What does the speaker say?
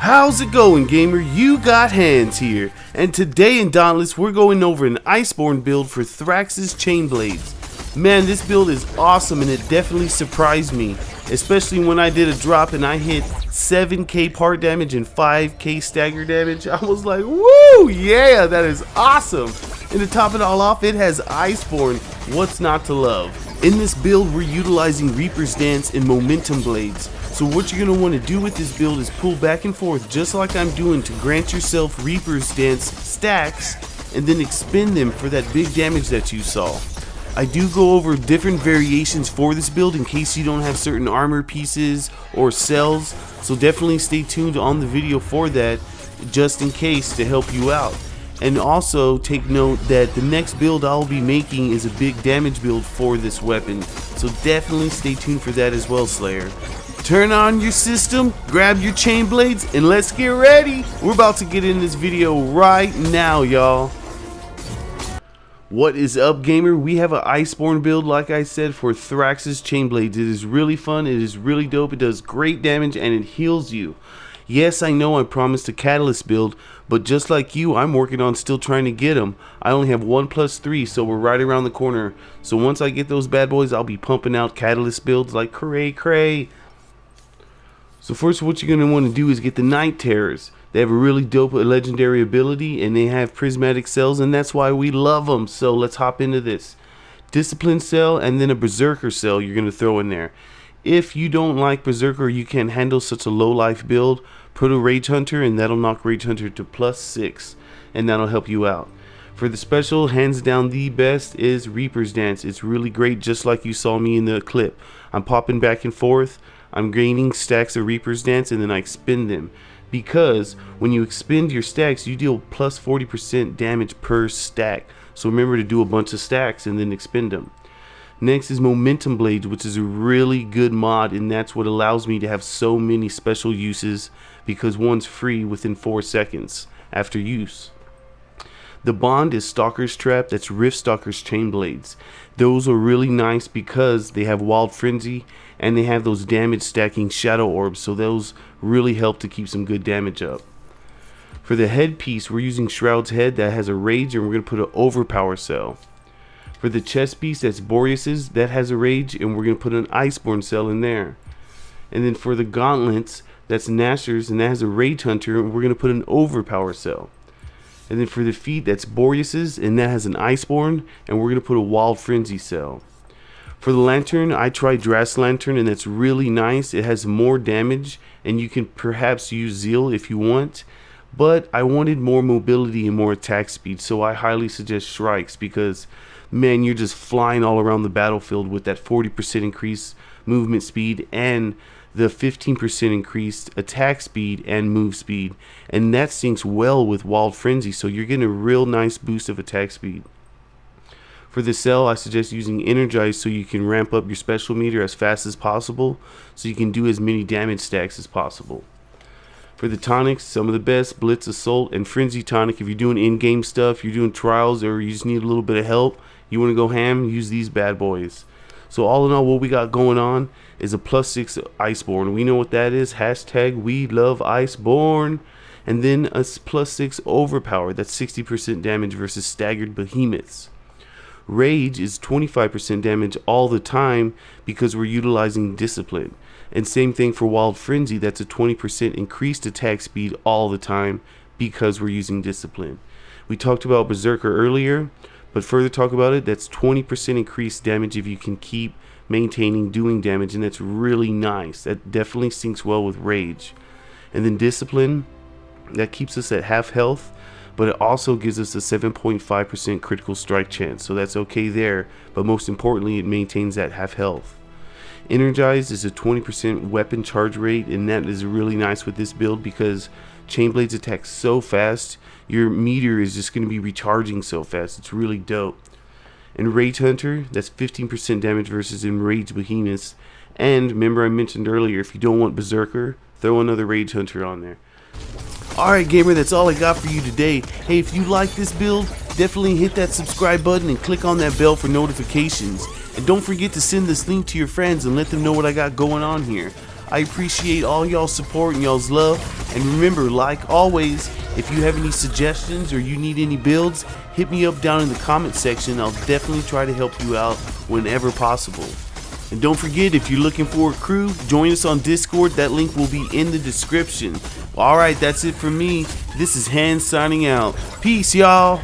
How's it going, gamer? You got hands here, and today in Dauntless we're going over an Iceborne build for Thrax's chain blades. Man, this build is awesome and it definitely surprised me, especially when I did a drop and I hit 7k part damage and 5k stagger damage. I was like, woo, yeah, that is awesome. And to top it all off, it has Iceborne. What's not to love? In this build, we're utilizing Reaper's Dance and Momentum Blades. So what you're going to want to do with this build is pull back and forth just like I'm doing to grant yourself Reaper's Dance stacks and then expend them for that big damage that you saw. I do go over different variations for this build in case you don't have certain armor pieces or cells, so definitely stay tuned on the video for that just in case to help you out. And also take note that the next build I'll be making is a big damage build for this weapon, so definitely stay tuned for that as well, Slayer. Turn on your system, grab your chain blades, and let's get ready. We're about to get in this video right now, y'all. What is up, gamer? We have an Iceborne build, like I said, for Thrax's chain blades. It is really fun, it is really dope, it does great damage, and it heals you. Yes, I know I promised a catalyst build, but just like you, I'm working on still trying to get them. I only have 1+3, so we're right around the corner. So once I get those bad boys, I'll be pumping out catalyst builds like cray. So first, what you're going to want to do is get the Night Terrors. They have a really dope legendary ability, and they have prismatic cells, and that's why we love them. So let's hop into this. Discipline cell, and then a Berserker cell you're going to throw in there. If you don't like Berserker, you can't handle such a low life build, put a Rage Hunter, and that'll knock Rage Hunter to +6, and that'll help you out. For the special, hands down the best is Reaper's Dance. It's really great, just like you saw me in the clip. I'm popping back and forth, I'm gaining stacks of Reaper's Dance, and then I expend them. Because when you expend your stacks, you deal plus 40% damage per stack. So remember to do a bunch of stacks and then expend them. Next is Momentum Blades, which is a really good mod, and that's what allows me to have so many special uses because one's free within 4 seconds after use. The Bond is Stalker's Trap, that's Rift Stalker's chain blades. Those are really nice because they have Wild Frenzy and they have those damage stacking shadow orbs, so those really help to keep some good damage up. For the headpiece, we're using Shroud's head that has a rage, and we're going to put an overpower cell. For the chest piece, that's Boreas's, that has a rage, and we're going to put an Iceborne cell in there. And then for the gauntlets, that's Nasher's, and that has a Rage Hunter, and we're going to put an overpower cell. And then for the feet, that's Boreas's, and that has an Iceborne, and we're going to put a Wild Frenzy cell. For the lantern, I tried Drask Lantern, and that's really nice. It has more damage, and you can perhaps use Zeal if you want. But I wanted more mobility and more attack speed, so I highly suggest Shrikes because, man, you're just flying all around the battlefield with that 40% increased movement speed and the 15% increased attack speed and move speed. And that syncs well with Wild Frenzy, so you're getting a real nice boost of attack speed. For the cell, I suggest using Energize so you can ramp up your special meter as fast as possible so you can do as many damage stacks as possible. For the tonics, some of the best, Blitz, Assault, and Frenzy tonic. If you're doing in-game stuff, you're doing trials, or you just need a little bit of help, you want to go ham, use these bad boys. So all in all, what we got going on is a +6 Iceborne. We know what that is. Hashtag we love Iceborne. And then a +6 Overpower. That's 60% damage versus staggered behemoths. Rage is 25% damage all the time because we're utilizing Discipline. And same thing for Wild Frenzy, that's a 20% increased attack speed all the time because we're using Discipline. We talked about Berserker earlier, but further talk about it, that's 20% increased damage if you can keep maintaining doing damage, and that's really nice. That definitely syncs well with Rage. And then Discipline, that keeps us at half health, but it also gives us a 7.5% critical strike chance, so that's okay there, but most importantly, it maintains that half health. Energized is a 20% weapon charge rate, and that is really nice with this build because chain blades attack so fast, your meter is just going to be recharging so fast. It's really dope. And Rage Hunter, that's 15% damage versus Enraged Behemoths. And remember I mentioned earlier, if you don't want Berserker, throw another Rage Hunter on there. Alright, gamer, that's all I got for you today. Hey, if you like this build, definitely hit that subscribe button and click on that bell for notifications. And don't forget to send this link to your friends and let them know what I got going on here. I appreciate all y'all's support and y'all's love. And remember, like always, if you have any suggestions or you need any builds, hit me up down in the comment section. I'll definitely try to help you out whenever possible. And don't forget, if you're looking for a crew, join us on Discord. That link will be in the description. Alright, that's it for me. This is Hans signing out. Peace, y'all.